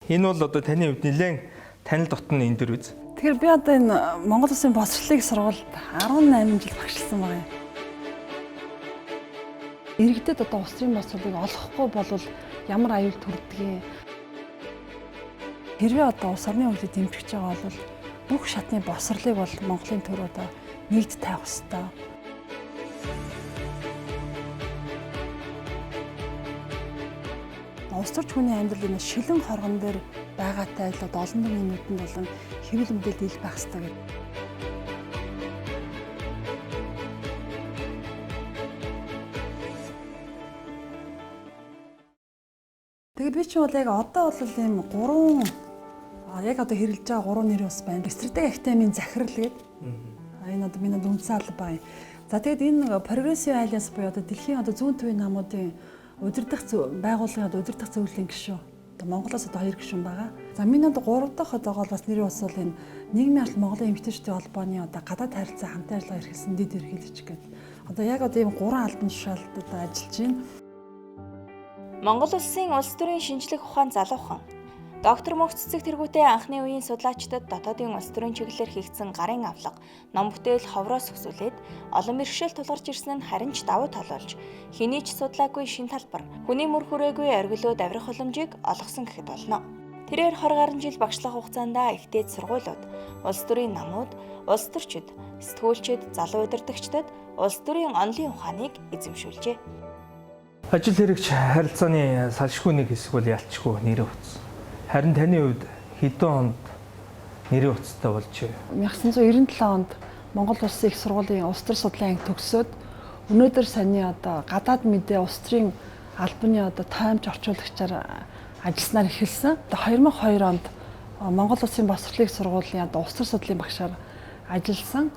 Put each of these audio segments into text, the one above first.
Энэ бол одоо таны хувьд нэлээд танил дотно энэ дэр үз. Тэгэхээр би одоо энэ Монгол Улсын боловсролын сургуульд 18 жил багшилсан байна. Иргэдэд одоо улсын боловсролыг олохгүй бол ямар аюул төрдгийг. Хэрвээ одоо улс орны хөгжлийг дэмжиж байгаа бол бүх шатны боловсролыг бол Монголын төр одоо нийт тавих ёстой. Улс төрч хүний амьдрал энэ шилэн хоргон дээр байгаатай л одоо олон нийгмийн нүдэнд болон хэвлэл мэдээлэл ил байх ёстой гэдэг. Тэгээд би чинь бол яг одоо бол ийм яг одоо хэрэглэж байгаа 3 нэр бас байна. Стратеги академийн захирал гэдэг. Энэ одоо миний үндсэн алба байна. За тэгээд энэ прогрессив альянс буюу одоо дэлхийн одоо зүүн төвийн намуудын удирдах байгууллагын одоо удирдах зөвлөлийн гишүүн. Одоо Монголоос одоо 2 гишүүн байгаа. За миний одоо 3 дахь одоо гол бас нэр бас бол энэ нийгмийн ард Монголын эмэгтэйчдийн холбооны одоо гадаад харилцаа хамтын ажиллагаа эрхэлсэн дэд эрхэлж гэдэг. Одоо яг одоо ийм 3 албан тушаалтад ажиллаж байна. Монгол Улсын улс төрийн шинжлэх ухаан залуухан доктор Мөх Цэцэг Тэргүүтэй анхны үеийн судлаачдад дотоодын улс төрийн чиглэлээр хийгдсэн гарын авлага, ном бүтээл ховроос өсвөлээд олон бэрхшээл тулгарч ирсэн нь харин ч давуу тал болж хэний ч судлаагүй шин талбар, хүний мөр хүрээгүй оргилууд авирах боломжийг олгосон гэхэд болно. Тэрээр 20 гаруй жил багшлах хугацаанд ихтэй сургуулиуд, улс төрийн намууд, улс төрчид, сэтгүүлчид, залуу удирдагчдад улс төрийн онолын ухааныг эзэмшүүлжээ. Ажил хэрэгч харилцааны салшгүй нэг хэсэг бол ялчгүй нэрээ утсан. Харин таны хувьд хэдэн онд нэрээ утастай болж байна? 1997 онд Монгол Улсын их сургуулийн улс төр судлалын анги төгсөөд өнөөдөр саний одоо гадаад мэдээ улс төрийн албаны одоо таймж орчуулагчаар ажилласнаар эхэлсэн. 2002 онд Монгол Улсын боловсролын сургуулийн одоо улс төр судлалын багшаар ажилласан.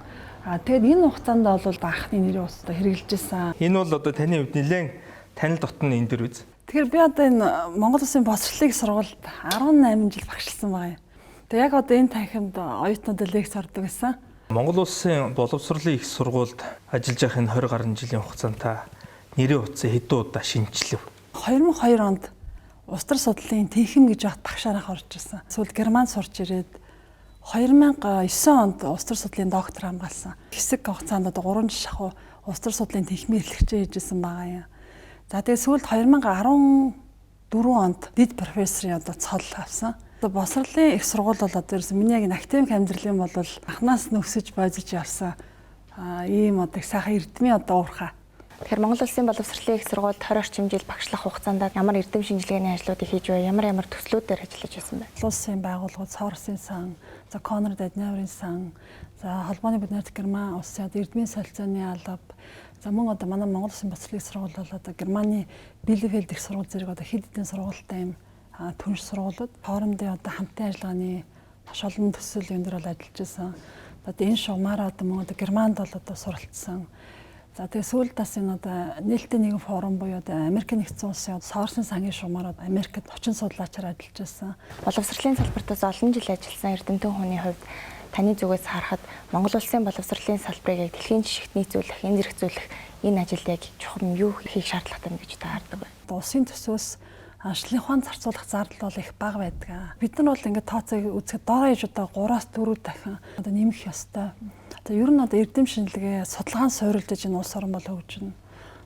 Тэгээд энэ хугацаанд бол анхны нэрээ утастай хэрэгжилж байсан. Энэ бол одоо таны хувьд нэлээд танил дотно энэ дэр үз. Тэгэхээр би одоо энэ Монгол Улсын боловсролын сургуульд 18 жил багшилсан байна. Тэгээ яг одоо энэ танхимд оюутнуудад лекц ордог гэсэн. Монгол Улсын боловсролын их сургуульд ажиллаж байх энэ 20 гаруй жилийн хугацаанд та нэрээ утсан хэдэн удаа шинжилв? 2002 онд улс төр судлалын тэнхим гэж бат багшаар орж ирсэн. Сүүлд Германд сурч ирээд 2009 онд улс төр судлалын доктор хамгаалсан. Хэсэг хугацаанд одоо 3 жил шахуу улс төр судлалын тэнхимээр хэлэгчээ хийжсэн байгаа юм. За тэгээд сүүлд 2014 онд дэд профессорын одоо цол авсан. Боловсролын их сургууль бол одоо ерөөс миний яг академик амьдралын бол анханаас нь өсөж бойжж явсан ийм одоо их сайхан эрдмийн одоо уурхай. Тэгэхээр Монгол Улсын боловсролын их сургуульд 20 орчим жил багшлах хугацаанд ямар эрдэм шинжилгээний ажлуудыг хийж байв, ямар төслүүдээр ажиллаж байсан бэ? Улсын байгууллагууд Соросын сан, за Конрад Аденауэрийн сан, за холбооны биднэрт Герман улсын эрдмийн солилцооны алба. За мөн одоо манай Монгол Улсын боловсролын сургууль бол одоо Германы Билефельд их сургууль зэрэг одоо хэд хэдэн сургуультай юм түнш сургуулиуд хоорондын одоо хамтын ажиллагааны маш олон төсөл энэ дөр бол ажиллаж байсан. Одоо энэ шугамаараа одоо мөн одоо Германд бол одоо суралцсан. За тэгээ сүүлд бас энэ одоо нээлттэй нэгэн форум буюу одоо Америк нэгдсэн улсын Соросын сангийн шугамаар Америкт 30 судлаачаар ажиллаж байсан. Боловсролын салбартаас олон жил ажилласан эрдэмтэн хүний хувьд таны зүгээс харахад Монгол Улсын боловсролын салбарыг дэлхийн жишгт нийцүүлэх, энэ зэрэгцүүлэх энэ ажилд яг чухам юу хийх шаардлагатай гэж та хардаг вэ? Улсын төсөөс аншлын ухаан зарцуулах зардал бол их бага байдаг. Бид нар бол ингээд тооцоог үзэхэд доороо иж одоо 3-4 дахин одоо нэмэх ёстой. Одоо ер нь одоо эрдэм шинжилгээ судалгаан суурилдаж энэ улс орн бол хөгжинэ.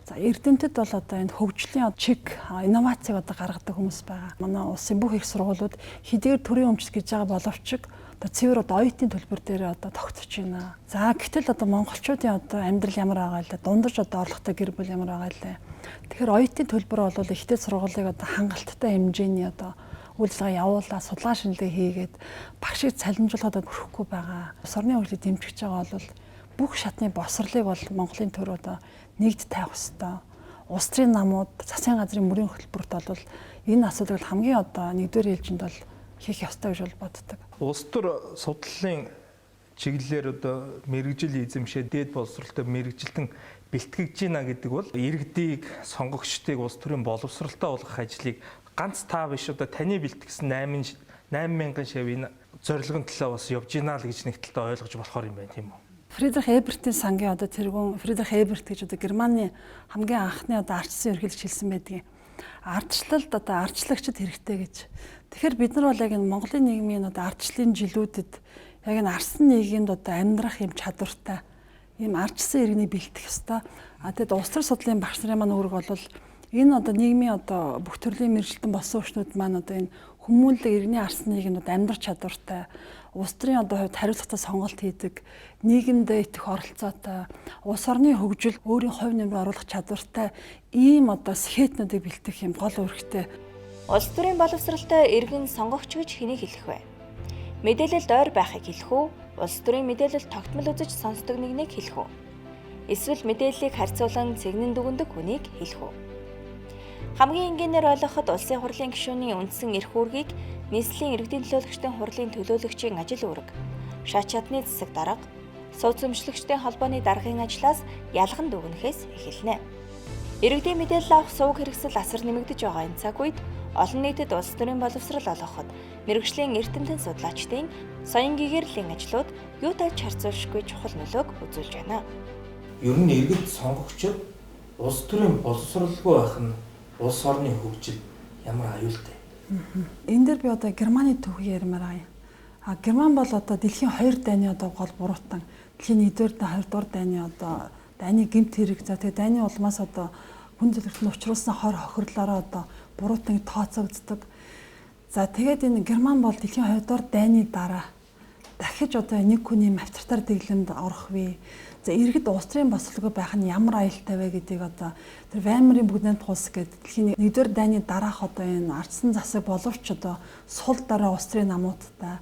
За эрдэмтэд бол одоо энэ хөгжлийн чиг инновацийг одоо гаргадаг хүмүүс байгаа. Манай улсын бүх их сургуулиуд хэдийгээр төрийн өмчт гэж байгаа боловч одоо цэвэр одоо оюутны төлбөр дээр одоо тогтож байна. За гэтэл одоо монголчуудын одоо амьдрал ямар байгаа вэ? Дундаж одоо орлоготой гэр бүл ямар байгаа вэ? Тэгэхээр оюутны төлбөр бол ихтэй сургуулийг одоо хангалттай хэмжээний одоо үйлчлэгээ явуулаад судалгаа шинжилгээ хийгээд багшийг цалинжуулахад хүрэхгүй байгаа. Улс орны хөгжлийг дэмжиж байгаа бол бүх шатны боловсролыг бол Монголын төр одоо нэгд тавих ёстой. Улс төрийн намууд, засгийн газрын мөрийн хөтөлбөрт бол энэ асуудлыг хамгийн одоо нэгдүгээр ээлжинд бол хийх ёстой гэж бол боддог. Улс төр судлалын чиглэлээр одоо мэрэгжил эзэмшээ дээд боловсролтой мэрэгжилтэн бэлтгэж гинэ гэдэг бол иргэдийг, сонгогчдыг улс төрийн боловсролтой болгох ажлыг ганц та биш одоо таны бэлтгэсэн 8000 шавийн зорилгын төлөө бас явж гинэ л гэж нэг талдаа ойлгож болохоор юм байна тийм үү? Фридрих Эбертийн сангийн одоо тэргүүн Фридрих Эберт гэж одоо Германы хамгийн анхны одоо ардчсан ерөнхийлөгч хэлсэн байдгийг. ардчлалд одоо ардчлагчид хэрэгтэй гэж. Тэгэхээр бид нар бол яг энэ Монголын нийгмийн одоо ардчлалын жилүүдэд яг энэ арсан нийгэмд одоо амьдрах юм чадвартай ийм ардчсан иргэнийг бэлтгэх ёстой. Тэгэд улс төр судлалын багш нарын маань үүрэг бол энэ одоо нийгмийн одоо бүх төрлийн мэргэжилтэн болсон хүчнүүд маань одоо энэ хүмүүнлэг иргэний арсан нийгэмд амьдрах чадвартай, улс төрийн одоо хувьд хариуцлагатай сонголт хийдэг, нийгэмдээ итгэх оролцоотой, улс орны хөгжил өөрийн хувь нэмрээ оруулах чадвартай ийм одоо схетнүүдийг бэлтгэх юм гол үүрэгтэй. Улс төрийн боловсралтай иргэн сонгогч гэж хэнийг хэлэх вэ? Мэдээлэлд ойр байхыг хэлэх үү? Улс төрийн мэдээлэл тогтмол үзэж сонсдог нэгнийг хэлэх үү? Эсвэл мэдээллийг харьцуулан цэгнэн дүгндэг хүнийг хэлэх үү? Хамгийн энгийнээр ойлгоход улсын хурлын гишүүний үндсэн эрх үүргийг нийслэлийн иргэдийн төлөөлөгчдийн хурлын төлөөлөгчийн ажил үүрэг, шат чадны засаг дарга, сууц өмчлөгчдийн холбооны даргын ажлаас ялган дүгнэхээс эхэлнэ. Иргэдийн мэдээлэл авах сувг хэрэгсэл асар нэмэгдэж байгаа энэ цаг үед олон нийтэд улс төрийн боловсрал олгоход мэргэжлийн эрдэмтэн судлаачдын соён гэгэрлийн ажлууд юу тааж харьцуулшгүй чухал нөлөөг үзүүлж байна. Ер нь иргэд сонгогчид улс төрийн боловсралгүй байх нь улс орны хөгжил ямар аюултай. Энэ дээр би одоо Германы төвхийг ярмаар аа. Герман бол одоо дэлхийн 2 дайны одоо гол буруутан. Дэлхийн 1-р та 2-р дайны одоо дайны гэмт хэрэг за тэгээ дайны улмаас одоо хүн зөвлөлтөнд учруулсан хор хохирлоороо одоо буруутан тооцогддог. За тэгээд энэ Герман бол дэлхийн 2-р дайны дараа дахиж одоо нэг хүний авторитар дэглэмд орох вэ? За иргэд улс төрийн бослогоо байх нь ямар аюултай вэ гэдгийг одоо тэр Ваймарын бүгднээ тулс гэдэг дэлхийн 1-р дайны дараах одоо энэ ардсан засаг боловч одоо сул дараа улс төрийн намуудтай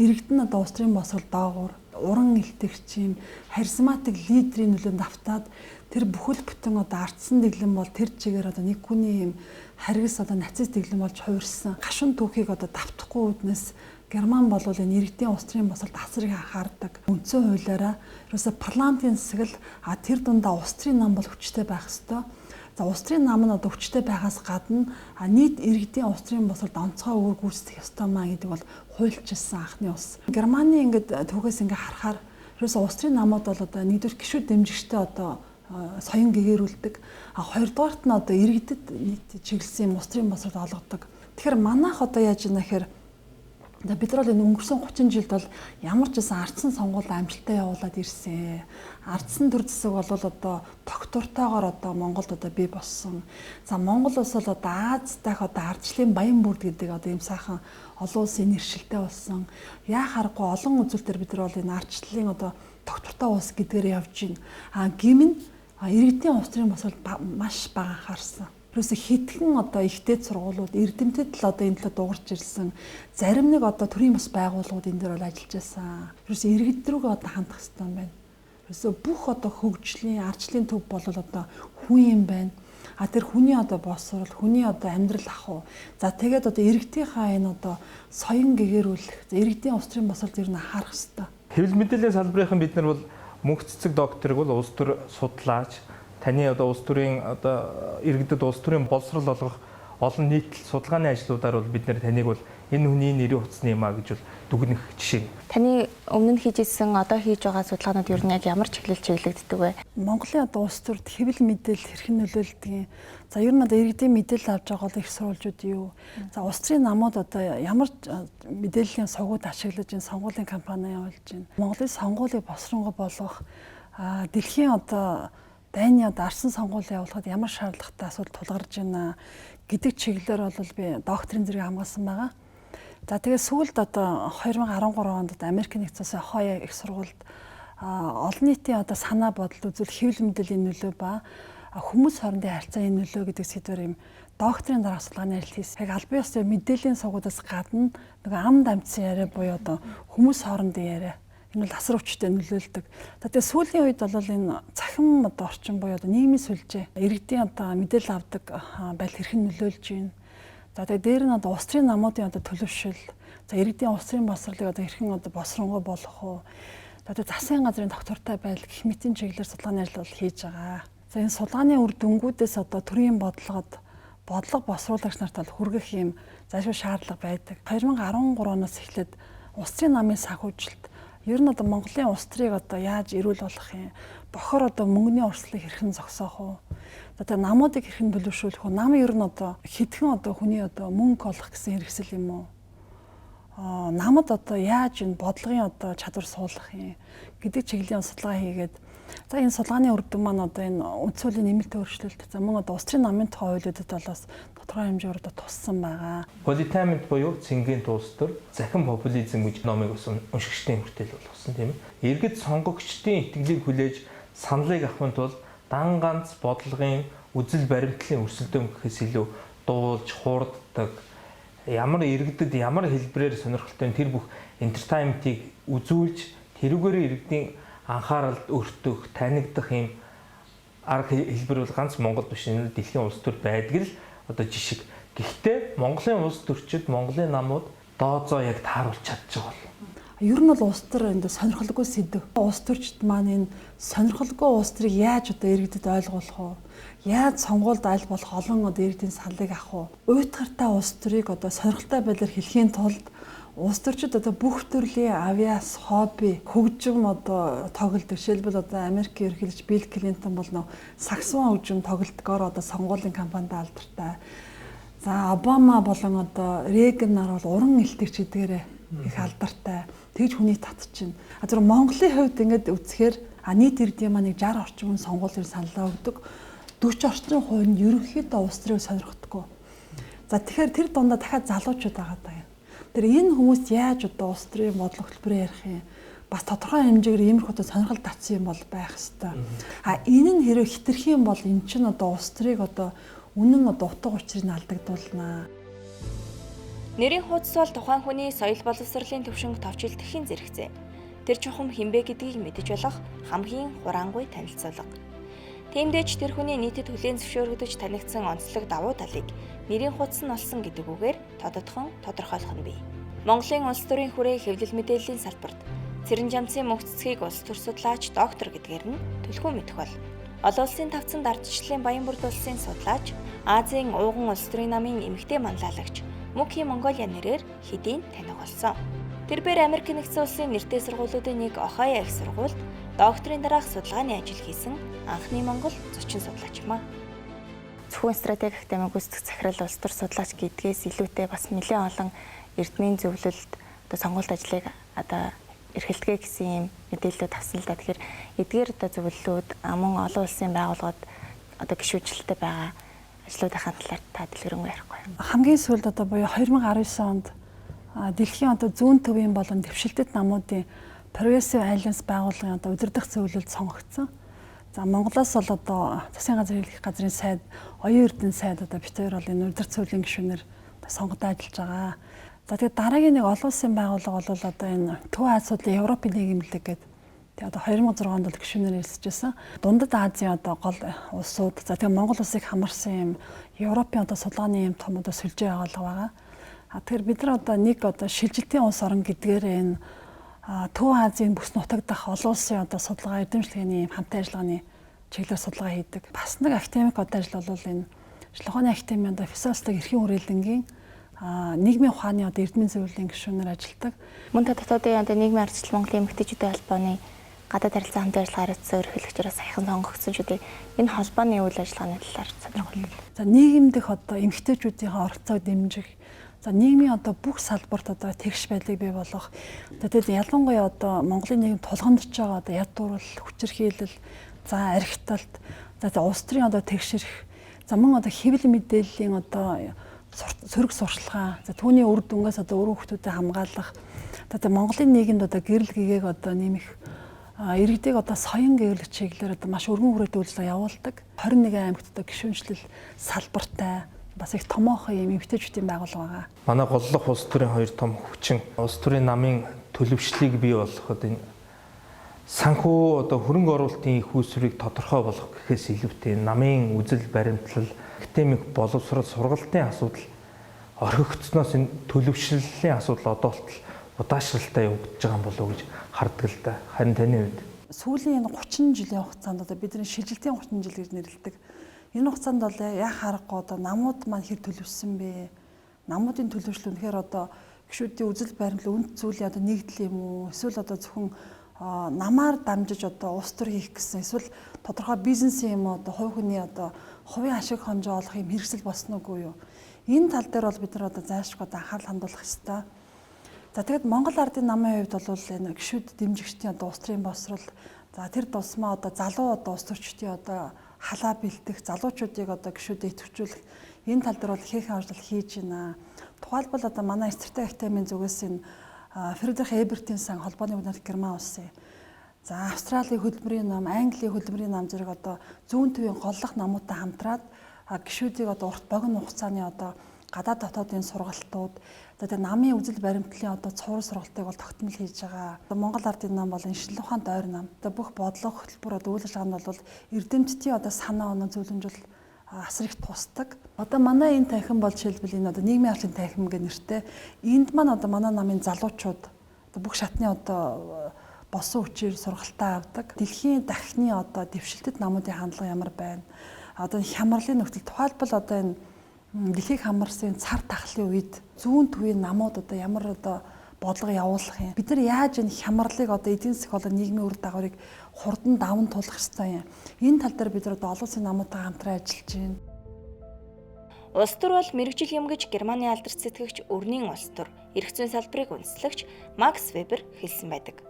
иргэд нь одоо улс төрийн бослог доогуур уран илтгэгчийн харизматик лидерийн нөлөөнд автаад тэр бүхэл бүтэн одоо ардсан дэглэм бол тэр чигээр одоо нэг хүний юм харгас одоо нацист дэглэм болж хувирсан гашуун түүхийг одоо давтахгүй үднэс Герман бол энэ иргэдийн улс төрийн бослогт асрыг анхаардаг. Үндсэн хуулиараа ерөөсө парламентын засаг л тэр дундаа улс төрийн нам бол хүчтэй байх ёстой. За улс төрийн нам нь одоо хүчтэй байгаас гадна нийт иргэдийн улс төрийн бослогт онцгой үүрэг гүйцэтгэх ёстой маа гэдэг бол хуульчилсан анхны ус. Германы ингээд түүхээс ингээ харахаар ерөөсө улс төрийн намууд бол одоо нэгдүгээр гишүүд дэмжигчтэй одоо соён гэгэрүүлдэг. Хоёрдугаарт нь одоо иргэдэд нийт чиглэсэн улс төрийн бослогт олгодог. Тэгэхээр манайх одоо яаж ийна гэхээр бид нар энэ өнгөрсөн 30 жилд бол ямар ч байсан ардсан сонгуул амжилттай явуулаад ирсэн. Ардсан төр засаг бол одоо тогтвортойгоор одоо Монголд одоо бий болсон. За Монгол улс бол одоо Аз дахь одоо ардчлалын баян бүрд гэдэг одоо ийм сайхан олон улсын нэршилтэй болсон. Яа харахгүй олон үзүүлэлтээр бид нар бол энэ ардчлалын одоо тогтвортой улс гэдгээр явж байна. Гэмн иргэдийн улс төрийн босвол маш бага анхаарсан. Плюс хэдхэн одоо ихтэй сургуулиуд эрдэмтэд л одоо энэ төлөө дуурч ирсэн. Зарим нэг одоо төрийн бас байгууллагууд энэ дээр бол ажиллаж байсан. Плюс иргэд рүүгээ одоо хандах хэрэгтэй юм байна. Плюс бүх одоо хөгжлийн ардчлалын төв бол одоо хүн юм байна. Тэр хүний одоо боловсрол, хүний одоо амьдрал ахуй. За тэгээд одоо иргэдийнхаа энэ одоо соён гэгэрүүлэх, иргэдийн улс төрийн боловсрол зэрэг анхаарах хэрэгтэй. Хэвлэл мэдээллийн салбарын бид нар бол мөнх цэцэг докторыг бол улс төр судлаач таны одоо улс төрийн одоо иргэдэд улс төрийн боловсрол олгох олон нийтлэл судалгааны ажлуудаар бол бид нэр таныг бол энэ хүний нэрийн утасны юм а гэж бол дүгнэх жишээ. Таны өмнө нь хийжсэн одоо хийж байгаа судалгаанууд ер нь яг ямар чиглэлддэг вэ? Монголын одоо улс төрд хэвлэл мэдээлэл хэрхэн нөлөөлдөг. За ер нь одоо иргэдийн мэдээлэл авч байгаа их сурвалжууд юу? За улс төрийн намууд одоо ямар мэдээллийн сувгууд ашиглаж энэ сонгуулийн кампани явуулж байна. Монголын сонгуулийг босронгой болгох дэлхийн одоо дайны одоо арсан сонгуулийг явуулахад ямар шаардлагатай асуудал тулгарч байна гэдэг чиглэлээр бол би докторийн зэрэг хамгаалсан байгаа. За тэгээд сүүлд одоо 2013 онд Америк нэгдсэн улсын Ohio их сургуульд олон нийтийн одоо санаа бодол үзүүл хэвлэл мэдээллийн нөлөө ба хүмүүс хоорондын харилцааны нөлөө гэдэг сэдвээр юм докторийн дараах судалгааны ажил хийсэн. Яг албан ёсны мэдээллийн сувгуудаас гадна нэг амд амтсан яриа буюу одоо хүмүүс хоорондын яриа энэ бол асар хүчтэй нөлөөлдөг. Тэгээд сүүлийн үед бол энэ цахим одоо орчин буюу одоо нийгмийн сүлжээ иргэдийн одоо мэдээлэл авдаг байдал хэрхэн нөлөөлж байна. За тэгээд дээр нь одоо улс төрийн намуудын одоо төлөвшил, за иргэдийн улс төрийн боловсролыг одоо хэрхэн одоо босронгой болгох уу. Тэгээд засгийн газрын доктортой байдал гэх мэтийн чиглэлээр судалгааны ажил бол хийж байгаа. За энэ судалгааны үр дүнгуудээс одоо төрийн бодлого босруулагч нарт бол хүргэх юм зайлшгүй шаардлага байдаг. 2013 оноос эхлээд улс төрийн намын санхүүжилт Ер нь одоо Монголын улс төрийг одоо яаж эрүүл болгох юм? Бохор одоо мөнгөний орслыг хэрхэн зогсоох вэ? Одоо намуудыг хэрхэн төлөвшүүлэх вэ? Нам ер нь одоо хэдхэн одоо хүний одоо мөнгө олох гэсэн хэрэгсэл юм уу? Намад одоо яаж энэ бодлогын одоо чадвар суулгах юм гэдэг чиглэлийн судалгаа хийгээд за энэ судалгааны үр дүн маань одоо энэ үндсүүлийн нэмэлт өөрчлөлт за мөн одоо улс төрийн намын тухай хуулиудад болоос тодорхой хэмжээгээр одоо туссан байгаа. Политамент буюу цэнгийн тулс төр захин популизм гэж номыг бас уншигчдын хүртэл болгосон тийм ээ. Иргэд сонгогчдын итгэлийг хүлээж саналыг авахын тулд дан ганц бодлогын үзэл баримтлалын өрсөлдөөн гэхээс илүү дуулж хуурддаг ямар иргэдэд ямар хэлбэрээр сонирхолтой тэр бүх entertainment-ийг үзүүлж тэрүүгээр иргэдийн анхааралд өртөх, танигдах юм арга хэлбэр бол ганц Монгол биш энэ дэлхийн улс төр байдаг л одоо жишг. Гэхдээ Монголын улс төрчид Монголын намууд дооцоо яг тааруулж чадчих бол. Ер нь бол улс төр энд сонирхолгүй сэдв. Улс төрчид маань энэ сонирхолгүй улс төрийг яаж одоо иргэдэд ойлгуулах вэ? Яаж сонгуульд аль болох олон одоо иргэдийн саналыг авах вэ? Уйтгартай улс төрийг одоо сонирхолтой байдлаар хэлхийн тулд улс төрчид одоо бүх төрлийн авиас, хобби, хөгжим одоо тоглолт жишээлбэл одоо Америкийн ерөнхийлөгч Билл Клинтон бол нөө саксофон хөгжим тоглолтгоор одоо сонгуулийн кампанид алдартай. За Обама болон одоо Рейган нар бол уран элтэгч эдгээрээ их алдартай. Тэгж хүний татчихна. Зөвхөн Монголын хувьд ингээд үзэхээр нийт иргэдийн маань 60 орчим хүн сонгуулийн саналаа өгдөг. 40 орчим хувь нь ерөнхийдөө улс төрийг сонирхдаггүй. За тэгэхээр тэр дундаа дахиад залуучууд байгаа даа. Тэр энэ хүмүүс яаж одоо улс төрийн бодлого хөтөлбөрөөр ярих юм? Бас тодорхой хэмжээгээр иймэрхүү одоо сонирхол татсан юм бол байх хэвээр. Энэ нь хэрэг хитрх юм бол эн чинь одоо улс төрийг одоо үнэн одоо утга учирыг алдагдуулнаа. Нэрийн хуудас бол тухайн хүний соёл боловсролын төвшинг товчлогдохын зэрэгцээ. Тэр чухам хинбэ гэдгийг мэдэж болох хамгийн хураангүй танилцуулга. Тиймдээч тэр хүний нийтэд хүлээн зөвшөөрөгдөж танигдсан онцлог давуу талыг нэрийн хуудас нь олсон гэдэг үгээр тодотхон тодорхойлох нь бий. Монголын улс төрийн хүрээ хэвлэл мэдээллийн салбарт Цэрэнжамцын мөнх цэцгийг улс төр судлаач доктор гэдгээр нь төлхөө мэдэх бол олон улсын тавцанд ардчлалын Баянбүрд улсын судлаач Азийн ууган улс төрийн намын эмэгтэй манлайлагч Мөкхи Монголиа нэрээр хэдийн таних болсон. Тэрээр Америк нэгдсэн улсын нэртэй сургуулиудын нэг Ohio их сургуульд докторийн дараах судалгааны ажил хийсэн анхны монгол зочин судлаач маа. Зөвхөн стратеги академик гүйцэтгэх захирал улс төр судлаач гэдгээс илүүтэй бас нэлээд олон эрдмийн зөвлөлд одоо сонгуульт ажлыг одоо эрхэлдэгэ гэсэн юм мэдээлэлүүд авсан л да. Тэгэхээр эдгээр одоо зөвлөлүүд мөн олон улсын байгууллагууд одоо гишүүжилттэй байгаа ажлуудын талаар та дэлгэрэнгүй ярихгүй. Хамгийн сүүлд одоо буюу 2019 онд дэлхийн одоо зүүн төвийн болон дэвшилтэт намуудын Progressive Alliance байгууллагын одоо удирдах зөвлөлд сонгогдсон. За Монголоос бол одоо засгийн газрын хэлэх газрын сайд, оюун эрдэнэ сайд одоо бид хоёр бол энэ удирдах зөвлөлийн гишүүнээр сонгогдож ажиллаж байгаа. За тэгээд дараагийн нэг олон улсын байгууллага бол одоо энэ Төв Азиудын Европын нийгэмлэг гэдэг тэгээд одоо 2006 онд бол гишүүнээр хэлсэжсэн. Дундад Азийн одоо гол улсууд за тэгээд Монгол улсыг хамарсан юм Европын одоо судалгааны юм том одоо сүлжээ байгууллага байгаа. Тэгэхээр бид нар одоо нэг одоо шилжилтийн улс орн гэдгээр энэ Төв Азийн бүс нутагдах олон улсын одоо судалгаа эзэмшлэгийн хамтын ажиллагааны чиглэлээр судалгаа хийдэг. Бас нэг академик одоо ажил бол энэ Шилхооны академийн одоо философи эрхийн хүрээлэнгийн нийгмийн ухааны одоо эрдмийн зөвлөлийн гишүүнээр ажилладаг. Мөн та дотоодын одоо нийгмийн ардчил Монголын эмэгтэйчүүдийн холбооны гадаад харилцаа хамтын ажиллагаар эзэн ерөнхийлөгчөөс саяхан сонгогдсон шүү дээ. Энэ холбооны үйл ажиллагааны талаар сонирхолтой. За нийгэм дэх одоо эмэгтэйчүүдийн оролцоог дэмжих. За нийгмийн одоо бүх салбарт одоо тэгш байдлыг бий болгох. Тэгээд ялангуяа одоо Монголын нийгэм тулгамдж байгаа одоо ядуурл, хүчирхийлэл, за архиталт, за улс төрийн одоо тэгшэрх, за мөн одоо хэвлэл мэдээллийн одоо сөрөг сурчлагаа, за түүний үр дүнгээс одоо өрөө хүмүүстэй хамгаалах. Тэгээд Монголын нийгэмд одоо гэрэл гэгээг одоо нэмэх иргэдийг одоо соён гэрлэх чиглэлээр одоо маш өргөн хүрээтэй үйлчлэг явуулдаг. 21 аймагт одоо гишүүнчлэл салбартай бас их томоохон юм эмэгтэйчүүдийн байгууллага байгаа. Манай голлох улс төрийн хоёр том хүчин улс төрийн намын төлөвшлийг бий болгоход энэ санхүү одоо хөрөнгө оруулалтын их үүсвэрийг тодорхой болгох гэхээс илүүтэй намын үзэл баримтлал, академик боловсрол, сургалтын асуудал орхигдсноос энэ төлөвшлөлийн асуудал одоолтол удаашралтай явагдаж байгаа юм болов уу гэж хардаг л да. Харин таны хувьд сүүлийн энэ 30 жилийн хугацаанд одоо бидний шилжилтийн 30 жил гэж нэрлэдэг. Энэ хугацаанд бол яа харахгүй одоо намууд маань хэр төлөвшсөн бэ? Намуудын төлөвшлөл үнэхээр одоо гишүүдийн үзэл баримтлал үнд зүйлийн одоо нэгдэл юм уу? Эсвэл одоо зөвхөн намаар дамжиж одоо улс төр хийх гэсэн эсвэл тодорхой бизнесийн юм одоо хувь хүний одоо хувийн ашиг хонжоо олох юм хэрэгсэл босно уу юу? Энэ тал дээр бол бид нар одоо зайлшгүй одоо анхаарал хандуулах ёстой. За тэгээд Монгол Ардын намын хувьд бол энэ гишүүд дэмжигчдийн одоо улс төрийн боловсрол за тэр тусмаа одоо залуу одоо улс төрчдийн одоо халаа бэлдэх, залуучуудыг одоо гишүүдэд идэвхжүүлэх энэ тал дээр бол ихээхэн ажил хийж байна. Тухайлбал одоо манай стратеги академийн зүгээс энэ Фридрих Эбертийн сан холбооны бүгд Герман улсын. За Австралийн хөдөлмөрийн нам, Английн хөдөлмөрийн нам зэрэг одоо зүүн төвийн голлох намуудтай хамтраад гишүүдийг одоо урт богино хугацааны одоо гадаад дотоодын сургалтууд одоо намын үзэл баримтлалын одоо цуврал сургалтыг бол тогтмол хийж байгаа. Монгол Ардын нам бол шинжилгээ ухаанд ойр нам. Одоо бүх бодлого хөтөлбөр одоо үйл ажиллагаанд бол эрдэмтдийн одоо санаа оноо зөвлөмжл асар их тусдаг. Одоо манай энэ танхим бол жишээлбэл энэ одоо нийгмийн арчийн танхим гэх нэртэй. Энд маань одоо манай намын залуучууд одоо бүх шатны одоо босон хүчээр сургалтаа авдаг. Дэлхийн дахны одоо дэвшилтэд намуудын хандлага ямар байна? Одоо хямралын нөхцөл тухайлбал одоо энэ дэлхийг хамарсан цар тахлын үед зүүн төвийн намууд одоо ямар одоо бодлого явуулах юм. Бид нар яаж энэ хямралыг одоо эдийн засаг болон нийгмийн үр дагаврыг хурдан даван туулах ёстой юм. Энэ тал дээр бид нар одоо олон улсын намуудтай хамтран ажиллаж байна. Улс төр бол мэрэгжил юм гэж Германы алдарч сэтгэгч өрнийн улс төр эрх зүйн салбарыг үндэслэгч Макс Вебер хэлсэн байдаг.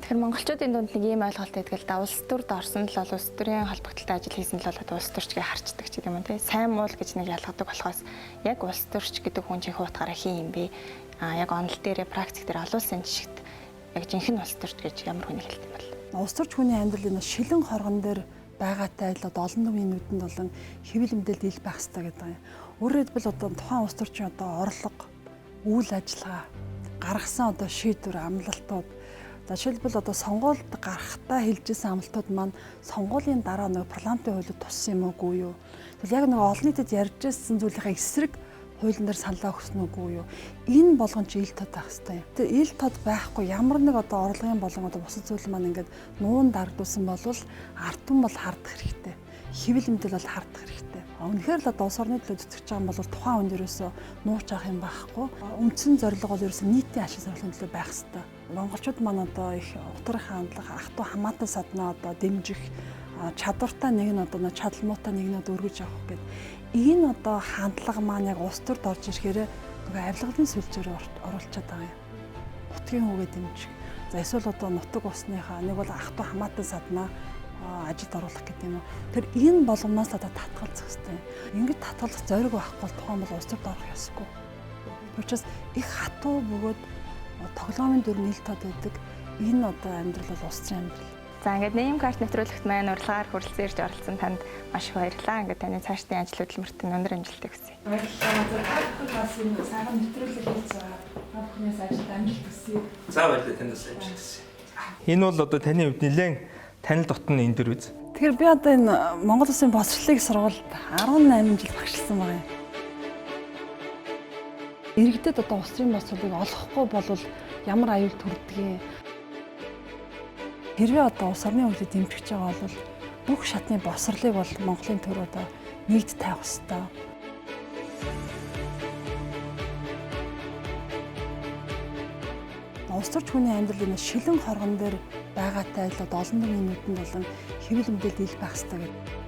Тэгэхээр монголчуудын дунд нэг ийм ойлголт байдаг л да улс төрд орсон л бол улс төрийн холбогдлолтой ажил хийсэн л бол улс төрчгээ харцдаг ч юм уу тий. Сайн муу гэж нэг ялгадаг болохоос яг улс төрч гэдэг хүн чинь хуутгаараа хин юм бэ? Яг онол дээрээ практик дээр олон улсын жишгт яг жинхэнэ улс төрч гэж ямар хүн хэлдэг юм бол. Улс төрч хүний амьдралын шилэн хоргон дээр байгаатай л одоо олон нийгмийн нүдэнд болон хэвлэл мэдээлэл ил байх хэрэгтэй гэдэг юм. Өөрөөр хэлбэл одоо тухайн улс төрчийн одоо орлого, үйл ажиллагаа, гаргасан одоо шийдвэр, амлалтууд за жишээлбэл одоо сонгуульд гарахтаа хэлжсэн амлалтууд маань сонгуулийн дараа нэг парламентын хуулиуд туссан юм уугүй юу? Тэгвэл яг нэг олон нийтэд ярьж ирсэн зүйлийнхаа эсрэг хуулийн дээр саналаа өгсөн үгүй юу? Энэ болгон чи ил тод байх хэрэгтэй юм. Тэгээ ил тод байхгүй ямар нэг одоо орлогын болон одоо бусад зүйл маань ингээд нуун дарагдуулсан болвол ард түмэн бол хардах хэрэгтэй. Хэвлэл мэдээлэл бол хардах хэрэгтэй. Үнэхээр л одоо улс орны төлөө зүтгэж байгаа юм бол тухайн хүн ерөөсөө нууж авах юм байхгүй. Үндсэн зорилго бол ерөөсөө нийтийн ашиг сонирхлын төлөө байх хэрэгтэй. Монголчууд маань одоо их утгах хандлага, ах トゥ хамаатан саднаа одоо дэмжих чадвартай нэг нь одоо чадал муутай нэг нь одоо өргөж авах гэдэг. Энэ одоо хандлага маань яг улс төрд орж ирэхээр нөгөө авилгалын сүлжээр оруулчихад байгаа юм. Нутгийн хүүгээ дэмжих. За эсвэл одоо нутаг усныхаа нэг бол ах トゥ хамаатан саднаа ажилд оруулах гэдэг юм уу. Тэр энэ болгоноос одоо татгалзах хэрэгтэй. Ингээд татгалзах зориг байхгүй бол тухайн бол улс төрд орох ёсгүй. Учир нь их хатуу бөгөөд тоглоомын дүр нийл тод байдаг. Энэ одоо амьдрал бол улс төрийн амьдрал. За ингээд нэм карт нэвтрүүлэгт маань урилгаар хүрэлцэн ирж оролцсон танд маш их баярлалаа. Ингээд таны цаашдын ажил хөдөлмөртөнд өндөр амжилт хүсье. Баярлалаа. За бас энэ сайхан нэвтрүүлэг хийж байгаа. Бүхнээс ажилд амжилт хүсье. За баярлалаа танд бас амжилт хүсье. Энэ бол одоо таны хувьд нэлээд танил дотн энэ дэр үз. Тэгэхээр би одоо энэ Монгол Улсын боловсролын сургуульд 18 жил багшилсан байгаа юм. Иргэдэд одоо улс төрийн боловсролыг олохгүй бол ямар аюул төрдгийг хэрвээ одоо улс орны хуулийг дэмжиж байгаа бол бүх шатны боловсролыг бол Монголын төр одоо нийт тавих ёстой. Улс төрч хүний амьдралын шилэн хоргон дээр байгаатай л олон нийгмийн нүдэнд болон хэвлэл мэдээлэл ил байх ёстой гэдэг.